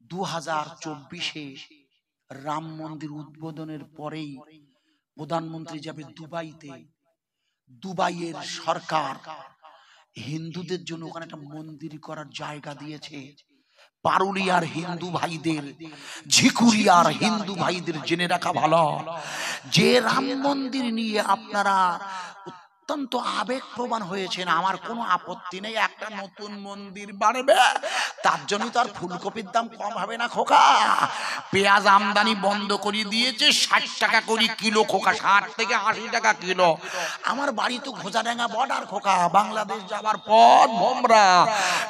2024-এ রাম মন্দির উদ্বোধনের পরেই প্রধানমন্ত্রী যাবে দুবাইতে। দুবাইয়ের সরকার হিন্দুদের জন্য ওখানে একটা মন্দির করার জায়গা দিয়েছে। পারুলিয়ার হিন্দু ভাইদের, ঝিকুরিয়ার হিন্দু ভাইদের জেনে রাখা ভালো যে রাম মন্দির নিয়ে আপনারা অত্যন্ত আবেগপ্রবণ হয়েছেন। আমার কোনো আপত্তি নেই, একটা নতুন মন্দির বানাবে, তার জন্য তো আর ফুলকপির দাম কম হবে না খোকা। পেঁয়াজ আমদানি বন্ধ করে দিয়েছে, 60 টাকা করে কিলো খোকা, 60 থেকে 80 টাকা কিলো। আমার বাড়ি তো ঘোষাডাঙ্গা বর্ডার খোকা, বাংলাদেশ যাবার পথ ভোমরা।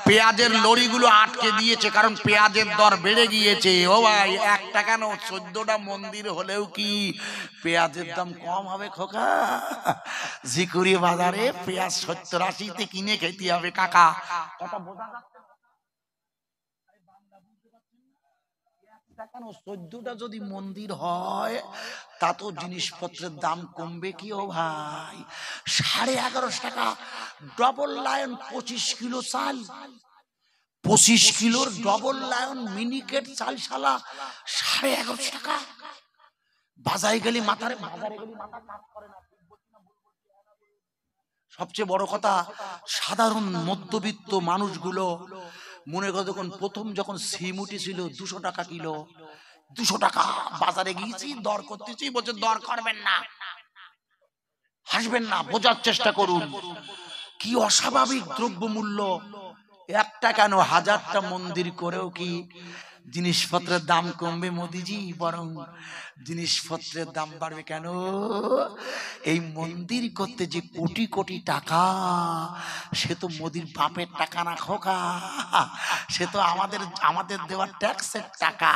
পেঁয়াজের লরিগুলো আটকে দিয়েছে, কারণ পেঁয়াজের দর বেড়ে গিয়েছে। ও ভাই, একটা কেন 14টা মন্দির হলেও কি পেঁয়াজের দাম কম হবে খোকা? ঝিকুরি বাজারে পেঁয়াজ 70-80-তে কিনে খেতে হবে কাকা। কথা বোঝা যাচ্ছে? 14টা যদি মন্দির হয় তা তো জিনিসপত্রের দাম কমবে কি ও ভাই? 1150 টাকা ডবল লায়ন 25 কিলো চাল, 25 কিলোর ডবল লায়ন মিনিকেট চাল শালা 1150 টাকা। বাজারে গেলে মাথারে বাজারে গেলে মাথা কাজ করে না। সবচেয়ে বড় কথা, সাধারণ মধ্যবিত্ত মানুষগুলো মনে করে যখন সিমুটি ছিল 200 টাকা কিলো, 200 টাকা বাজারে গিয়েছি দর করতেছি, বলছে দর করবেন না, হাসবেন না, বোঝার চেষ্টা করুন কি অস্বাভাবিক দ্রব্যমূল্য। একটা কেন 1000টা মন্দির করেও কি জিনিসপত্রের দাম কমবে মোদিজি? বরং জিনিসপত্রের দাম বাড়বে। কেন? এই মন্দির করতে যে কোটি কোটি টাকা, সে তো মোদির বাপের টাকা না খোকা, সে তো আমাদের দেওয়া ট্যাক্সের টাকা।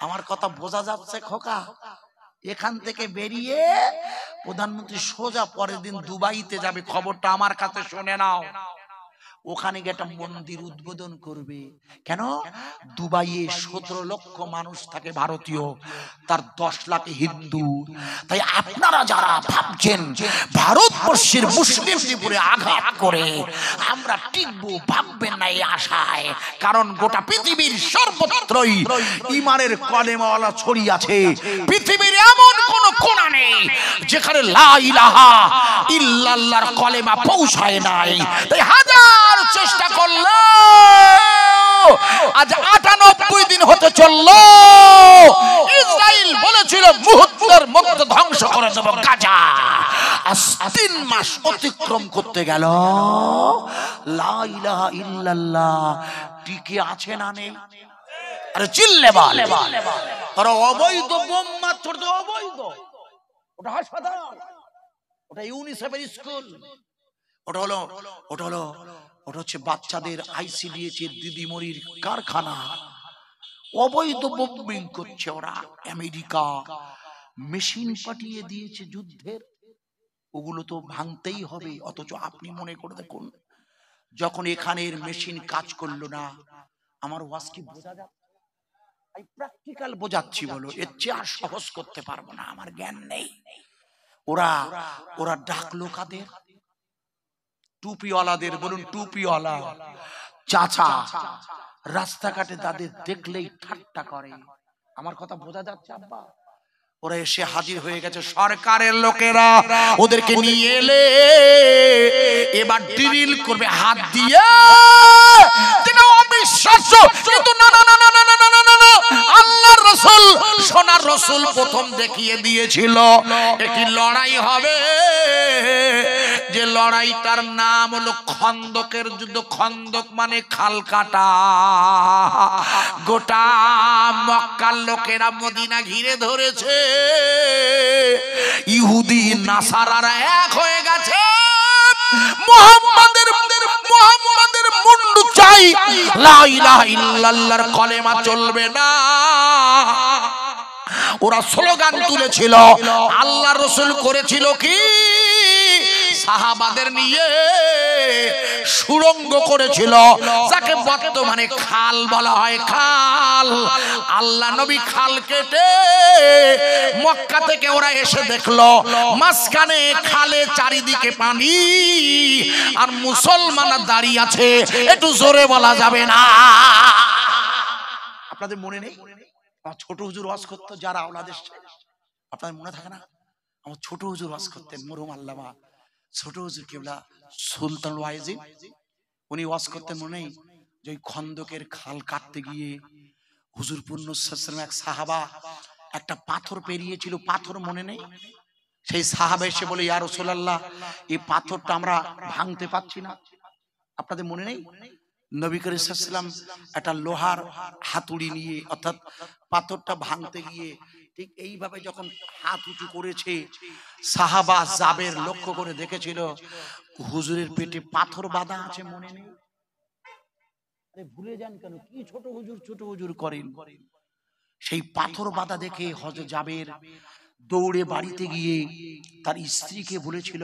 আমার কথা বোঝা যাচ্ছে খোকা? এখান থেকে বেরিয়ে প্রধানমন্ত্রী সোজা পরের দিন দুবাইতে যাবে, খবরটা আমার কাছে শুনে নাও। ওখানে গিয়ে একটা মন্দির উদ্বোধন করবে। কেন? দুবাইয়ে 17 লক্ষ মানুষ থাকে ভারতীয়, তার 10 লাখ হিন্দু। তাই আপনারা যারা ভাবছেন ভারতবর্ষের মুসলিমদের উপরে আঘাত করে আমরা টিকবো, ভাববেন না এই আশায়। কারণ গোটা পৃথিবীর সর্বত্রই ঈমানের কলেমাওয়ালা ছড়িয়ে আছে। পৃথিবীর এমন কোন কোণা নেই যেখানে লা ইলাহা ইল্লাল্লাহর কলেমা পৌঁছায় নাই। তাই হাজার চেষ্টা করলো, আজ 98 দিন হতে চললো। ইসরাইল বলেছিল মুহূর্তের মধ্যে ধ্বংস করে দেব গাজা। আজ 3 মাস অতিক্রম করতে গেল, লা ইলাহা ইল্লাল্লাহ টিকে আছে না নেই? আরে চিল্লে বল। আর অবৈধ বোম মাত্র তো অবৈধ, ওটা হাসপাতাল, ওটা ইউনিসেফের স্কুল, ওটা হচ্ছে বাচ্চাদের ICDH দিদিমণির কারখানা। অবৈধ বোম্বিং করছে ওরা। আমেরিকা মেশিন পাঠিয়ে দিয়েছে যুদ্ধের, ওগুলো তো ভাঙতেই হবে। অথচ আপনি মনে করে দেখুন, যখন এখানের মেশিন কাজ করলো না, আমার ওয়াজ কি বোঝা যাচ্ছে? আমি প্র্যাকটিক্যাল বোঝাচ্ছি বলো, এর চেয়ে আর সহজ করতে পারবো না, আমার জ্ঞান নেই। ওরা ডাকলো কাদের? টুপিওয়ালাদের। বলুন টুপিওয়ালা চাচা রাস্তাঘাটে তাদের দেখলেই ঠাট্টা করে। আমার কথা বোঝা যাচ্ছে আব্বা? ওরা এসে হাজির হয়ে গেছে, সরকারের লোকেরা ওদেরকে নিয়ে এলে এবার ড্রিল করবে হাত দিয়ে। অবিশ্বাস্য, কিন্তু না না না না না না না না, আল্লাহর রাসূল, সোনার রাসূল প্রথম দেখিয়ে দিয়েছিল একটি লড়াই হবে, যে লড়াইটার নাম হলো খন্দকের যুদ্ধ। খন্দক মানে খাল কাটা। গোটা মক্কার লোকেরা মদিনা ঘিরে ধরেছে, ইহুদি নাসারারা এক হয়ে গেছে। মুহাম্মাদের মুন্ডু চাই, লা ইলাহা ইল্লাল্লাহর কলেমা চলবে না। ওরা স্লোগান তুলেছিল। আল্লাহর রাসূল করেছিল কি? সাহাবাদের নিয়ে সুড়ঙ্গ করেছিল, যাকে বর্তমানে খাল বলা হয়। খাল, আল্লাহ নবী খাল কেটে মক্কা থেকে ওরা এসে দেখলো মাঝখানে খালে চারিদিকে পানি, আর মুসলমানরা দাঁড়িয়ে আছে। একটু জোরে বলা যাবে না? আপনাদের মনে নেই আমার ছোট হুজুর ওয়াজ করতো, যারা আওলাদ এসছে আপনাদের মনে থাকে না? আমার ছোট হুজুর ওয়াজ করতেন, মরহুম আল্লামা ছোট হুজুর কেবলা সুলতান ওয়াইজি, উনি ওয়াজ করতেন মনে নেই যে ওই খন্দকের খাল কাটতে গিয়ে হুজুর পূর্ণ এক সাহাবা একটা পাথর পেরিয়েছিল, পাথর মনে নেই? সেই সাহাবা এসে বলে ইয়া রাসূলুল্লাহ এই পাথরটা আমরা ভাঙতে পারছি না, আপনাদের মনে নেই? নবী করিম সাল্লাল্লাহু আলাইহি ওয়াসাল্লাম একটা লোহার হাতুড়ি নিয়ে অর্থাৎ পাথরটা ভাঙতে গিয়ে ঠিক এইভাবে যখন হাত উঁচু করেছে, সাহাবা জাবের লক্ষ্য করে দেখেছিল হুজুরের পেটে পাথর বাঁধা আছে, মনে নেই? আরে ভুলে যান কেন, কি ছোট হুজুর করেন? সেই পাথর বাঁধা দেখে হযরত জাবের দৌড়ে বাড়িতে গিয়ে তার স্ত্রীকে বলেছিল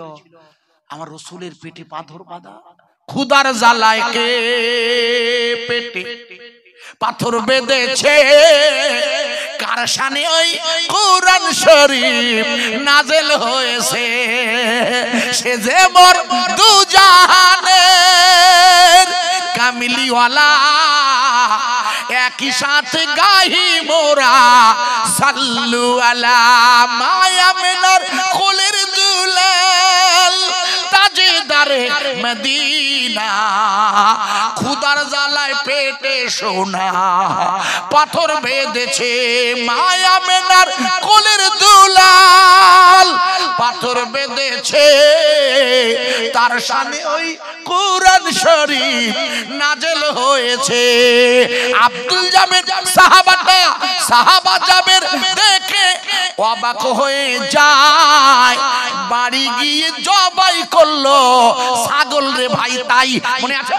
আমার রাসূলের পেটে পাথর বাঁধা, খুদার জ্বালায় কে পেটে পাথর বেঁধেছে, কার শানে ওই কোরআন শরীফ নাযিল হয়েছে, সে যে মোর দু জাহানের কামিলিওয়ালা, একই সাথে গাহি মোরা সাল্লু আলা মায়ামিনার কোলের দুলাল তাজদারে মদিনা, খুদার জ্বালায় পেটে সোনা পাথর বেঁধেছে, মায়ামিনার কোলের দুলাল পাথর বেঁধেছে, তার শানে ওই কোরআন শরীফ নাযিল হয়েছে। আব্দুল জাবের সাহাবা জাবের দেখে অবাক হয়ে যায়, বাড়ি গিয়ে জবাই করলো ছাগল রে ভাই, তাই মনে আছে?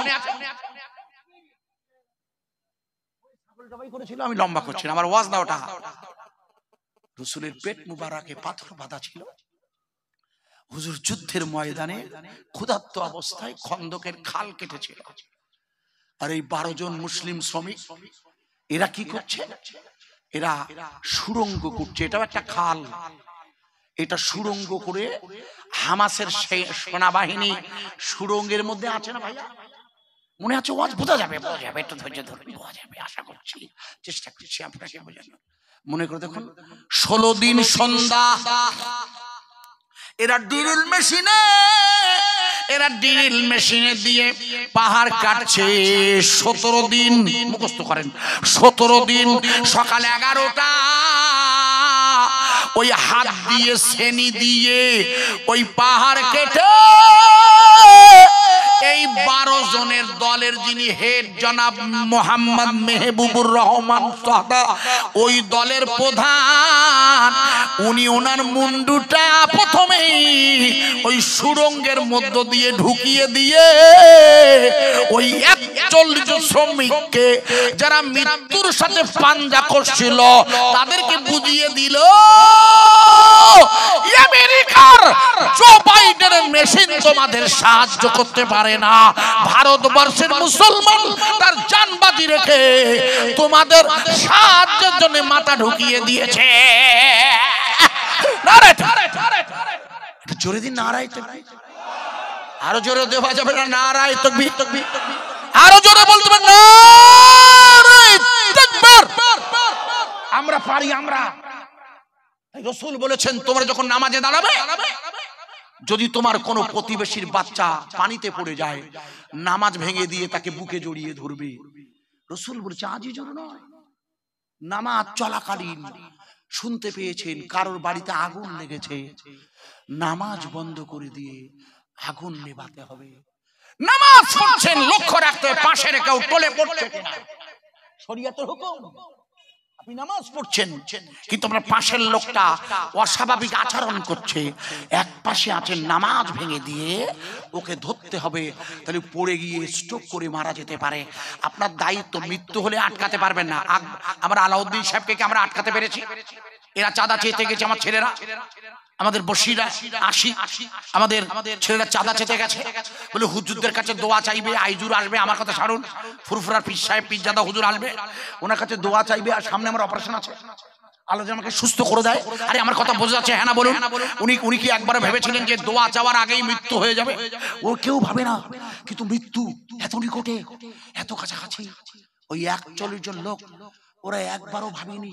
জবাই করেছিল, আমি লম্বা করছি না, আমার ওয়াজ না ওটা। রাসূলের পেট মুবারকে পাথর বাঁধা ছিল, হুজুর যুদ্ধের ময়দানে ক্ষুধার্ত অবস্থায় খন্দকের খাল কেটেছিল, আর এই 12 জন মুসলিম শ্রমিক এরা কি করছে? এরা সুড়ঙ্গ করছে, এটাও একটা খাল, এটা সুড়ঙ্গ করে হামাসের সেনাবাহিনী সুড়ঙ্গের মধ্যে আছে না ভাইয়া, মনে আছে? ওয়াজ বোঝা যাবে, একটু ধৈর্য ধরুন, বোঝা যাবে আশা করছি, চেষ্টা করছি আপনাকে বোঝানো। মনে করে দেখুন 16 দিন সন্ধ্যা এরা ড্রিল মেশিনে দিয়ে পাহাড় কাটছে, 17 দিন মুখস্থ করেন, 17 দিন সকাল 11টা ওই হাত দিয়ে সেনি দিয়ে ওই পাহাড় কেটে এই 12 জনের দলের যিনি হেড জনাব মোহাম্মদ মেহবুবুর রহমান সাদা, ওই দলের প্রধান, উনি ওনার মুন্ডুটা প্রথমেই ওই সুড়ঙ্গের মধ্য দিয়ে ঢুকিয়ে দিয়ে ওই 41 শ্রমিককে যারা মৃত্যুর সাথে পাঞ্জা করছিল তাদেরকে বুঝিয়ে দিল আমেরিকার জো বাইডেনের মেশিন তোমাদের সাহায্য করতে পারে না, ভারতবর্ষের মুসলমান তার জান বাজি রেখে তোমাদের সাহায্যের জন্য মাথা ঢুকিয়ে দিয়েছে। জোরে দিন নারায়ে তাকবীর, আরো জোরে দেওয়া যাবে না? নারায়ে তাকবীর, আরো জোরে বলতে হবে নারায়ে তাকবীর। আমরা পারি, আমরা। রাসূল বলেছেন তোমরা যখন নামাজে দাঁড়াবে, যদি তোমার কোনো প্রতিবেশীর বাচ্চা পানিতে পড়ে যায়, নামাজ ভেঙে দিয়ে তাকে বুকে জড়িয়ে ধরবে। রাসূল বলেছে আজই জোর নয়, নামাজ চলাকালীন শুনতে পেয়েছেন কারোর বাড়িতে আগুন লেগেছে, নামাজ বন্ধ করে দিয়ে আগুন নেভাতে হবে। নামাজ পড়ছেন, লক্ষ্য রাখতে পাশের কেউ টলে পড়ছে কিনা, শরীয়তের হুকুম। আপনি নামাজ পড়ছেন কিন্তু আপনার পাশের লোকটা অস্বাভাবিক আচরণ করছে, এক পাশে আছেন, নামাজ ভেঙে দিয়ে ওকে ধরতে হবে, তাহলে পড়ে গিয়ে স্ট্রোক করে মারা যেতে পারে। আপনার দায়িত্ব, মৃত্যু হলে আটকাতে পারবেন না। আমরা আলাউদ্দিন সাহেবকে আমরা আটকাতে পেরেছি? এরা চাঁদা চেতে গেছে, আমার ছেলেরা, আমাদের বসিরা আমাদের ছেলেরা চাঁদা চেতে গেছে, বলে হুজুরদের কাছে দোয়া চাইবে, আইজুর আসবে, আমার কথা ছাড়ুন, ফুরফুরার পীর সাহেব পীরজাদা হুজুর আসবে, ওনার কাছে দোয়া চাইবে, আর সামনে আমার অপারেশন আছে, আল্লাহ যেন আমাকে সুস্থ করে দেয়। আরে আমার কথা বোঝা যাচ্ছে? হ্যাঁ না বলুন। উনি কি একবার ভেবেছিলেন যে দোয়া চাওয়ার আগেই মৃত্যু হয়ে যাবে? ও কেউ ভাবে না, কিন্তু মৃত্যু এত নিকটে, এত কাছাকাছি। ওই 41 জন লোক ওরা একবারও ভাবেনি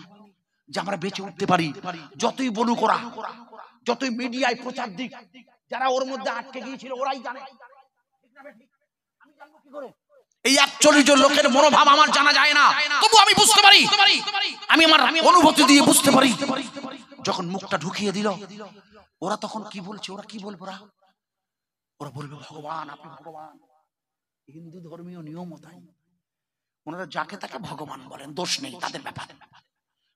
যে আমরা বেঁচে উঠতে পারি। যতই বলুক ওরা, যতই মিডিয়ায় প্রচার দিক, যারা ওর মধ্যে আটকে গিয়েছিল ওরাই জানে। এই 41 জন লোকের মনোভাব আমার জানা যায় না, তবু আমি বুঝতে পারি, আমি আমার অনুভূতি দিয়ে বুঝতে পারি। যখন মুখটা ঢুকিয়ে দিল, ওরা তখন কি বলছে, ওরা কি বলবো, ওরা বলবে ভগবান, আপনি ভগবান। হিন্দু ধর্মীয় নিয়ম তাই, ওনারা যাকে তাকে ভগবান বলেন, দোষ নেই তাদের ব্যাপারে।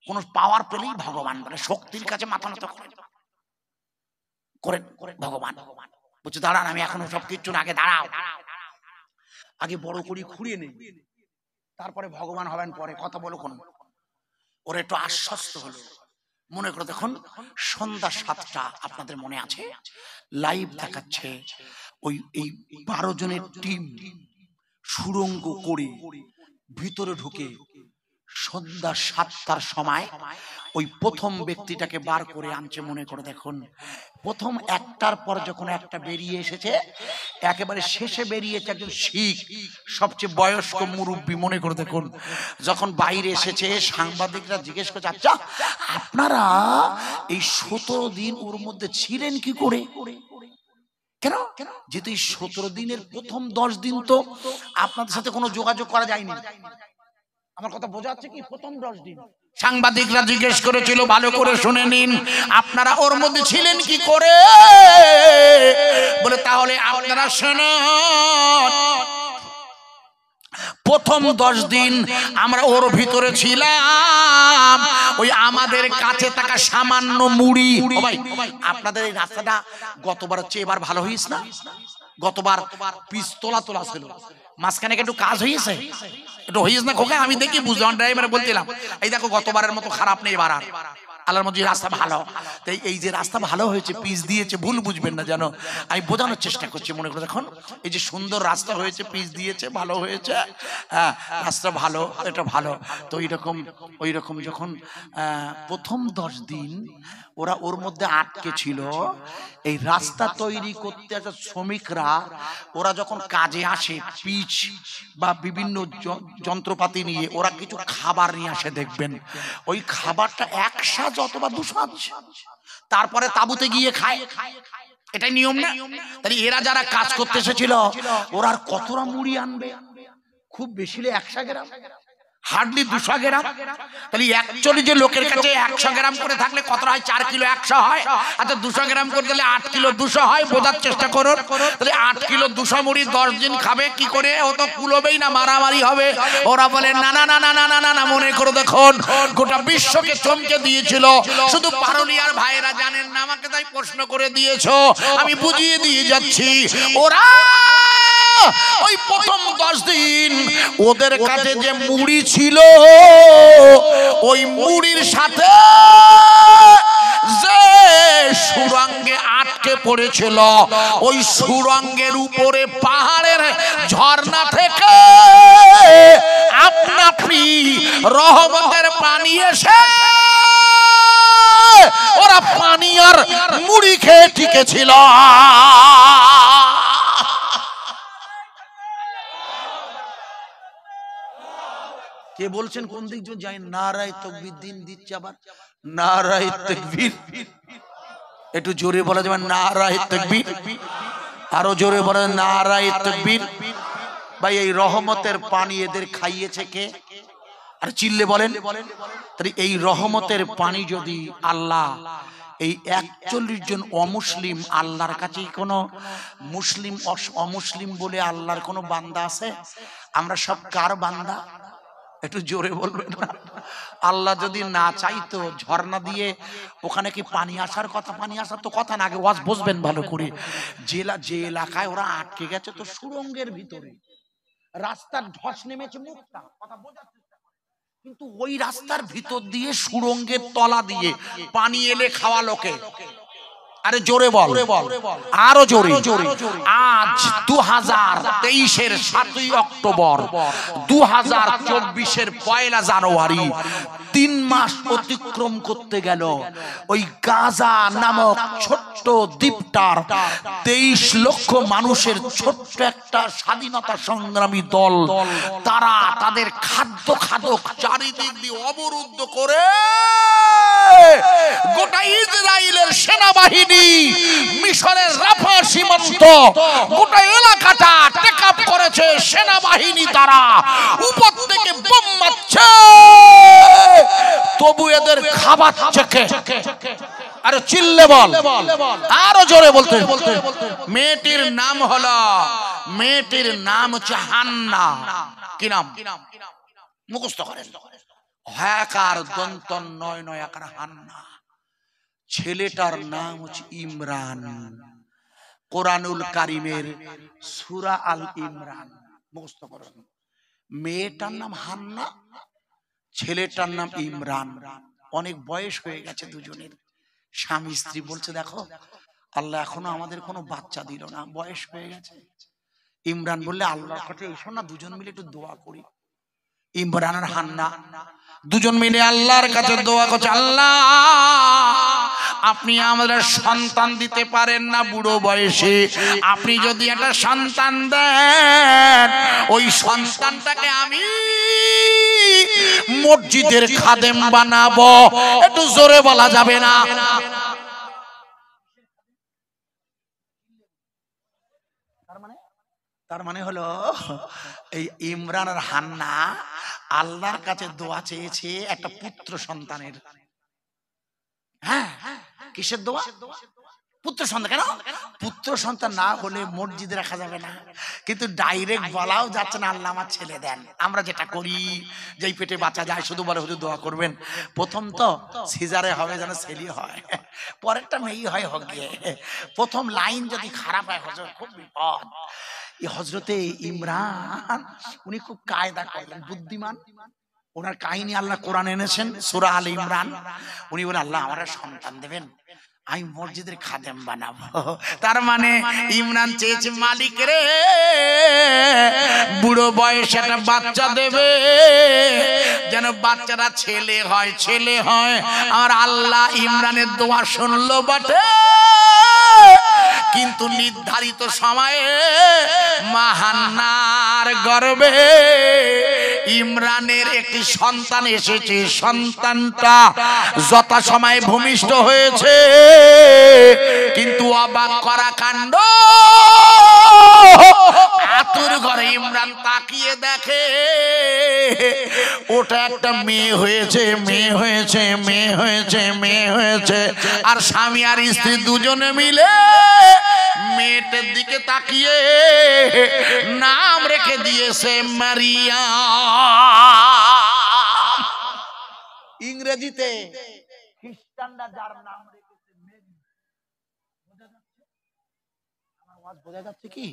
কোন পাওয়ার পেলেই ভগবান বলে, শক্তির কাছে মাথা নত করেন ভগবান। বলছে দাঁড়ান, আমি এখনো সব কিছু আগে দাঁড়াও, আগে বড় করি খুঁড়িয়ে নেই, তারপরে ভগবান হবেন পরে, কথা বলো কোন। ওরা একটু আশ্বস্ত হলো। মনে করে দেখুন, সন্ধ্যা 7টা, আপনাদের মনে আছে, লাইভ দেখাচ্ছে ওই এই 12 জনের টিম সুড়ঙ্গ করে ভিতরে ঢুকে সন্ধ্যা 7টার সময় ওই প্রথম ব্যক্তিটাকে বার করে আনছে। মনে করে দেখুন, প্রথম একটার পর যখন একটা বেরিয়ে এসেছে, একেবারে শেষে বেরিয়েছে একজন শিখ, সবচেয়ে বয়স্ক মুরব্বী। মনে করে দেখুন, যখন বাইরে এসেছে, সাংবাদিকরা জিজ্ঞেস করছে, আচ্ছা আপনারা এই 17 দিন ওর মধ্যে ছিলেন কি করে? কেন? যেহেতু এই 17 দিনের প্রথম 10 দিন তো আপনাদের সাথে কোনো যোগাযোগ করা যায়নি। আমার কথা বোঝা যাচ্ছে কি? প্রথম 10 দিন সাংবাদিকরা জিজ্ঞেস করেছিল, ভালো করে শুনে নিন, আপনারা ওর মধ্যে ছিলেন কি করে? বলে তাহলে আপনারা শুনুন, প্রথম 10 দিন আমরা ওর ভিতরে ছিলাম, ওই আমাদের কাছে থাকা সামান্য মুড়ি। ভাই আপনাদের এই রাস্তাটা গতবার হচ্ছে, এবার ভালো হয়েছে না? গতবার পিচ তোলা ছিল, মাঝখানে একটু কাজ হয়েছে, একটু হয়েছে না খোকা? আমি দেখি বুঝলাম, ড্রাইভারে বলছিলাম এই দেখো গতবারের মতো খারাপ নেই, এবার আর আল্লাহর মধ্যে রাস্তা ভালো। তাই এই যে রাস্তা ভালো হয়েছে, পিচ দিয়েছে, ভুল বুঝবেন না যেন, আমি বোঝানোর চেষ্টা করছি। মনে করে দেখুন, এই যে সুন্দর রাস্তা হয়েছে, পিচ দিয়েছে, ভালো হয়েছে, হ্যাঁ রাস্তা ভালো, এটা ভালো। তো ওই রকম যখন প্রথম 10 দিন ওরা ওর মধ্যে আটকে ছিল, এই রাস্তা তৈরি করতে আসা শ্রমিকরা, ওরা যখন কাজে আসে, পিচ বা বিভিন্ন যন্ত্রপাতি নিয়ে, ওরা কিছু খাবার নিয়ে আসে, দেখবেন ওই খাবারটা 1 সাজ অথবা 2 সাজ, তারপরে তাঁবুতে গিয়ে খায়। এটাই নিয়ম না? তাহলে এরা যারা কাজ করতে এসেছিল, ওরা আর কতটা মুড়ি আনবে? খুব বেশি 100 গ্রাম, হার্ডলি 200 গ্রাম। তাহলে 41 যে লোকের কাছে 100 গ্রাম করে থাকলে কত হয়? 4 কিলো 100 হয়। আচ্ছা 200 গ্রাম করে দিলে 8 কিলো 200 হয়। বোঝার চেষ্টা করুন, তাহলে 8 কিলো 200 মুড়ি 10 দিন খাবে কি করে? ও তো কুলোবেই না, মারামারি হবে। ওরা বলে না না না না না না না না। মনে করে দেখুন, গোটা বিশ্বকে চমকে দিয়েছিল, শুধু পারুলিয়ার ভাইরা জানেন না, আমাকে তাই প্রশ্ন করে দিয়েছো, আমি বুঝিয়ে দিয়ে যাচ্ছি। ওরা ওই প্রথম 10 দিন ওদের কাছে যে মুড়ি ছিল, ওই মুড়ির সাথে যে সুড়ঙ্গে আটকে পড়েছিল, ওই সুড়ঙ্গের উপরে পাহাড়ের ঝর্ণা থেকে আপনা আপনি রহমতের পানি এসে ওরা পানি আর মুড়ি খেয়ে টিকেছিল। কে বলছেন? কোন দিক যাই? নারায়ে তাকবীর দিন দিচ্ছে আবার, নারায়ে তাকবীর। একটু জোরে বলা যাবে নারায়ে তাকবীর? আরো জোরে বলেন নারায়ে তাকবীর। ভাই এই রহমতের পানি এদের খাইয়েছে কে? আর চিল্লে বলেন। তাহলে এই রহমতের পানি যদি আল্লাহ, এই 41 জন অমুসলিম, আল্লাহর কাছে কোনো মুসলিম অমুসলিম বলে আল্লাহর কোনো বান্দা আছে? আমরা সব কার বান্দা? একটু জোরে বলবেন না? আল্লাহ যদি না চাইতো ঝর্ণা দিয়ে ওখানে কি পানি আসার কথা? পানি আসার তো কথা না। আগে ওয়াজ বুঝবেন ভালো করে। যে এলাকায় ওরা আটকে গেছে, তো সুড়ঙ্গের ভিতরে রাস্তার ধস নেমেছে মুখটা, কথা বোঝাচ্ছে, কিন্তু ওই রাস্তার ভিতর দিয়ে সুড়ঙ্গের তলা দিয়ে পানি এলে খাওয়া লোকে আরে জোরে বল, আরো জোরে। আজ 2023-এর 7ই অক্টোবর, 2024-এর 1 জানুয়ারি, 3 মাস অতিক্রম করতে গেল। ওই গাজা নামক ছোট্ট দ্বীপটার 23 লক্ষ মানুষের ছোট্ট একটা স্বাধীনতা সংগ্রামী দল, তারা তাদের খাদ্য খাদক চারিদিক দিয়ে অবরুদ্ধ করে গোটা ইসরায়েলের সেনাবাহিনী, মিশরের রাফা সীমান্ত, গোটা এলাকাটা টেক আপ করেছে সেনাবাহিনী। তারা উপর থেকে বোম মারছে, তবু এদের খাবার চেখে। আরে চিল্লে বল, আরো জোরে বলতে। মেয়েটির নাম হলো, মেয়েটির নাম হচ্ছে হান্না। কি নাম? মুখস্থ করেন, হ্যাকার দন্তন 9 আকার হান্না। ছেলেটার নাম হচ্ছে ইমরান। কোরআনুল কারিমের সূরা আল ইমরান মুখস্থ করেন। মেয়েটার নাম হান্না, ছেলেটার নাম ইমরান। অনেক বয়স হয়ে গেছে দুজনের। স্বামী স্ত্রী বলছে, দেখো আল্লাহ এখনো আমাদের কোনো বাচ্চা দিল না, বয়স হয়ে গেছে। ইমরান বললে, আল্লাহর কাছে এসো না, দুজন মিলে একটু দোয়া করি। ইমরান আর হান্না দুজন মিলে আল্লাহর কাছে দোয়া করছে, আল্লাহ আপনি আমাদের সন্তান দিতে পারেন না বুড়ো বয়সে, আপনি যদি একটা সন্তান দেন, ওই সন্তানটাকে আমি মসজিদের খাদেম বানাবো। একটু জোরে বলা যাবে না? তার মানে হলো এই ইমরান আর হান্না আল্লাহর কাছে দোয়া চেয়েছে একটা পুত্র সন্তানের। হ্যাঁ, কিসের দোয়া? পুত্র সন্তান। কেন? পুত্র সন্তান না হলে মসজিদে রাখা যাবে না, কিন্তু ডাইরেক্ট বলাও যাচ্ছে না আল্লাহ আমার ছেলে দেন। আমরা যেটা করি, যেই পেটে বাচ্চা যায় শুধু বলে হুজুর দোয়া করবেন। প্রথম তো সিজারে হবে যেন ছেলে হয়, পরেরটা মেয়ে হয় হোক গিয়ে। প্রথম লাইন যদি খারাপ হয় হুজুর খুব বিপদ। হযরতে ইমরান উনি খুব কায়দা করলেন, বুদ্ধিমান। ওনার কাহিনী আল্লাহ কোরআন এনেছেন, সূরা আল ইমরান। উনি বলেন, আল্লাহ আমার সন্তান দেবেন, আমি মসজিদের খাদেম বানাবো। তার মানে ইমরান চেয়েছে, মালিক রে বুড়ো বয়সে একটা বাচ্চা দেবে, যেন বাচ্চাটা ছেলে হয়, ছেলে হয়। আর আল্লাহ ইমরানের দোয়া শুনলো বটে, কিন্তু নির্ধারিত সময়ে মা হান্নার গর্ভে ইমরানের একটি সন্তান এসেছে। সন্তানটা যথাসময়ে ভূমিষ্ঠ হয়েছে, কিন্তু অবাক করা কাণ্ড, আতুর ঘরে ইমরান তাকিয়ে দেখে ওটা একটা মেয়ে হয়েছে, মেয়ে হয়েছে, মেয়ে হয়েছে, মেয়ে হয়েছে। আর স্বামী আর স্ত্রী দুজনে মিলে মেয়েটার দিকে তাকিয়ে নাম রেখে দিয়েছে মারিয়া। ইংরেজিতে খ্রিস্টানরা যার নাম রেখেছে মেরি। বোঝা যাচ্ছে কি?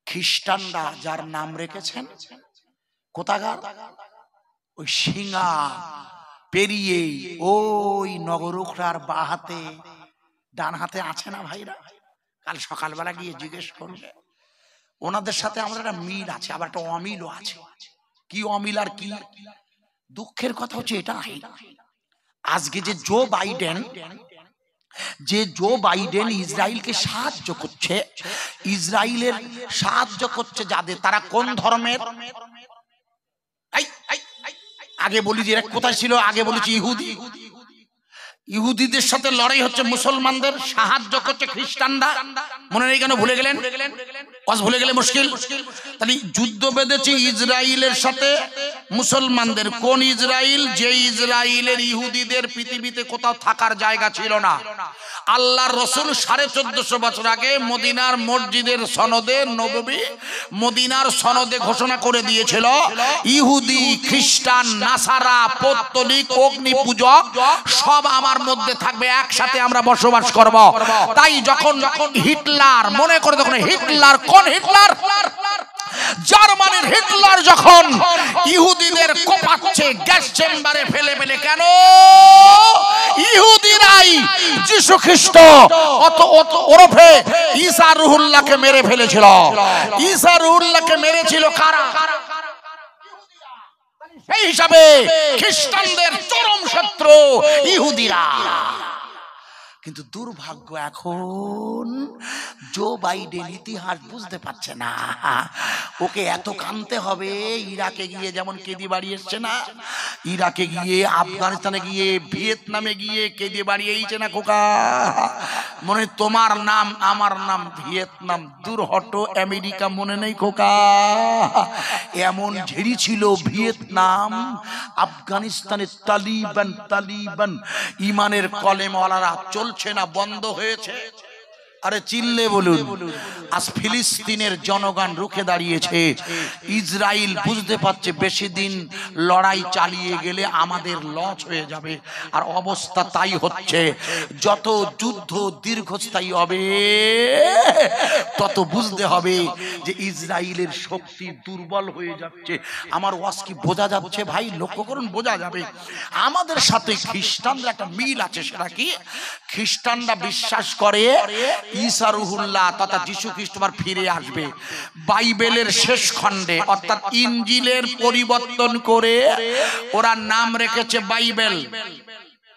খ্রিস্টানরা যার নাম রেখেছেন কোথাকার? ওই সিঙ্গা পেরিয়ে ওই নগরুখরার বা হাতে ডান হাতে আছে না ভাইরা? কাল সকালবেলা গিয়ে জিজ্ঞেস করবে, ওনাদের সাথে আমাদের একটা মিল আছে, আবার একটা অমিলও আছে। কি অমিল আর কি? দুঃখের কথা হচ্ছে এটা, আজকে যে জো বাইডেন ইসরায়েলকে সাহায্য করছে, ইসরায়েলের সাহায্য করছে যাদের, তারা কোন ধর্মের? আগে বলি যে কোথায় ছিল, আগে বলেছি ইহুদি। ইহুদিদের সাথে লড়াই হচ্ছে মুসলমানদের, সাহায্য করছে খ্রিস্টানরা। মনে নেই কেন? ভুলে গেলেন? ভুলে গেলে মুশকিল। তাহলে যুদ্ধ বেঁধেছে ইসরায়েলের সাথে মুসলমানদের। কোন ইসরায়েল? যে ইসরায়েলের ইহুদিদের পৃথিবীতে কোথাও থাকার জায়গা ছিল না। আল্লাহর রাসূল 1450 বছর আগে মদিনার মসজিদের সনদে নববী, মদিনার সনদে ঘোষণা করে দিয়েছিল, ইহুদি, খ্রিস্টান, নাসারা, পৌত্তলিক, অগ্নি পূজক সব আমার মধ্যে থাকবে, একসাথে আমরা বসবাস করব। তাই যখন হিটলার, মনে করে তখন হিটলার, কোন হিটলার? জার্মানির হিটলার যখন ইহুদিদের কোপাচ্ছে গ্যাস চেম্বারে ফেলে ফেলে, কেন? ইহুদিরাই যিশু খ্রিস্ট ওরফে ঈসা রুহুল্লাহকে মেরে ফেলেছিল। ঈসা রুহুল্লাহকে মেরেছিল কারা? সেই হিসাবে খ্রিস্টানদের চরম শত্রু ইহুদিরা। কিন্তু দুর্ভাগ্য, এখন জো বাইডেন ইতিহাস বুঝতে পারছে না। ওকে এত কানতে হবে, ইরাকে গিয়ে যেমন কেঁদে বাড়ি এসছে না, ইরাকে গিয়ে, আফগানিস্তানে গিয়ে, ভিয়েতনামে গিয়ে কেঁদে বাড়ি এইছে না খোকা। মনে তোমার নাম আমার নাম ভিয়েতনাম, দূর হটো আমেরিকা, মনে নেই খোকা? এমন ঝেড়ি ছিল ভিয়েতনাম, আফগানিস্তানে তালিবান তালিবান, ইমানের কলেমওয়ালারা চলছে না, বন্ধ হয়েছে। আরে চিল্লে বলুন। আজ ফিলিস্তিনের জনগণ রুখে দাঁড়িয়েছে। ইসরায়েল বুঝতে পারছে বেশি দিন লড়াই চালিয়ে গেলে আমাদের লস হয়ে যাবে, আর অবস্থা তাই হচ্ছে। যত যুদ্ধ দীর্ঘস্থায়ী হবে তত বুঝতে হবে যে ইসরায়েলের শক্তি দুর্বল হয়ে যাচ্ছে। আমার ওয়াজ কি বোঝা যাচ্ছে ভাই? লক্ষ্য করুন, বোঝা যাবে। আমাদের সাথে খ্রিস্টানদের একটা মিল আছে। সেটা কি? খ্রিস্টানরা বিশ্বাস করে ঈসা রুহুল্লাহ তথা যিশু খ্রিস্ট আবার ফিরে আসবে। বাইবেলের শেষ খণ্ডে অর্থাৎ ইনজিলের পরিবর্তন করে ওরা নাম রেখেছে বাইবেল।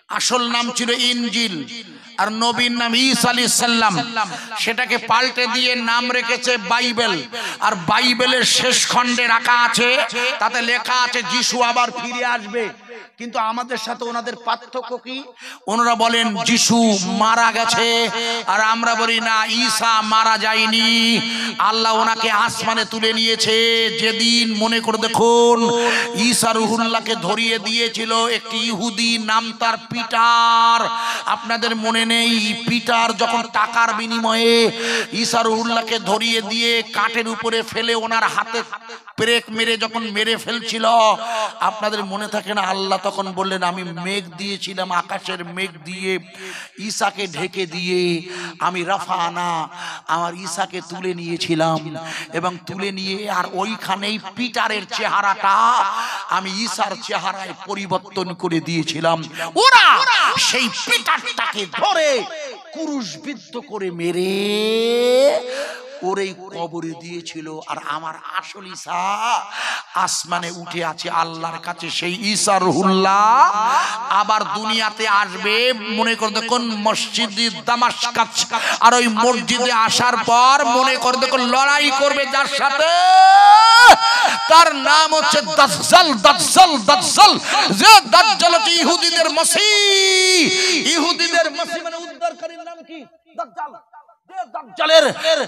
আসল নাম ছিল ইনজিল, আর নবীর নাম ঈসা আলাইহিস সালাম। সেটাকে পাল্টে দিয়ে নাম রেখেছে বাইবেল। আর বাইবেলের শেষ খণ্ডে রাখা আছে, তাতে লেখা আছে যিশু আবার ফিরে আসবে। কিন্তু আমাদের সাথে ওনাদের পার্থক্য কি? ওনারা বলেন যিশু মারা গেছে, আর আমরা বলি না, ঈসা মারা যায়নি, আল্লাহ ওনাকে আসমানে তুলে নিয়েছে। যেদিন মনে করে দেখুন ঈসা রুহুল্লাহকে ধরিয়ে দিয়েছিল একটি ইহুদি, নাম তার পিটার। আপনাদের মনে নেই? পিটার যখন টাকার বিনিময়ে ঈসা রুহুল্লাহকে ধরিয়ে দিয়ে কাঠের উপরে ফেলে ওনার হাতে ব্রেক মেরে যখন মেরে ফেলছিল, আপনাদের মনে থাকে না? আল্লাহ তখন বললেন, আমি মেঘ দিয়েছিলাম, আকাশের মেঘ দিয়ে ঈসাকে ঢেকে দিয়ে আমি রাফানা, আমার ঈসাকে তুলে নিয়েছিলাম, এবং তুলে নিয়ে আর ওইখানেই পিটারের চেহারাটা আমি ঈসার চেহারায় পরিবর্তন করে দিয়েছিলাম। ওরা সেই পিটারটাকে ধরে ক্রুশবিদ্ধ করে মেরে ওরে কবরে দিয়েছিল। আর আমার আসল ঈসা আসমানে উঠে আছে আল্লাহর কাছে। সেই ঈসা রুহুল্লাহ আবার দুনিয়াতে আসবে। মনে করে দেখুন মসজিদে দামাশকাস, আর ওই মসজিদে আসার পর মনে করে দেখুন লড়াই করবে যার সাথে, তার নাম হচ্ছে দাজ্জাল। দাজ্জাল দাজ্জাল যে দাজ্জাল হচ্ছে ইহুদিদের মসিহ। ইহুদিদের মসিহ মানে উদ্ধারকারীর নাম কি? দাজ্জাল। দাজ্জালের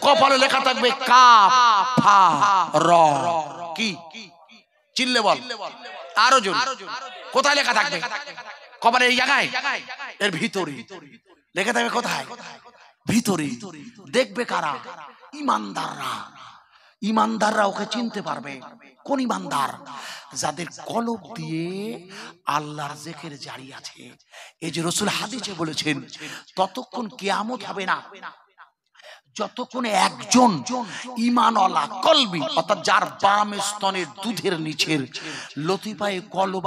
কপালে লেখা থাকবে কাফার। কি? চিল্লে বল আরো জোরে। কোথায় লেখা থাকবে? কপালে এই জায়গায়, এর ভিতরে লেখা থাকবে। কোথায়? ভিতরে। দেখবে কারা? ইমানদাররা। ইমানদাররা ওকে চিনতে পারবে। কোন ইমানদার? যাদের কলব দিয়ে আল্লাহর জিকির জারি আছে। এই যে রাসূল হাদিসে বলেছেন, ততক্ষণ কিয়ামত হবে না যতক্ষণ একজন ঈমানওয়ালা কলবি, অর্থাৎ যার বাম স্তনের দুধের নিচের লতিফায়ে কলব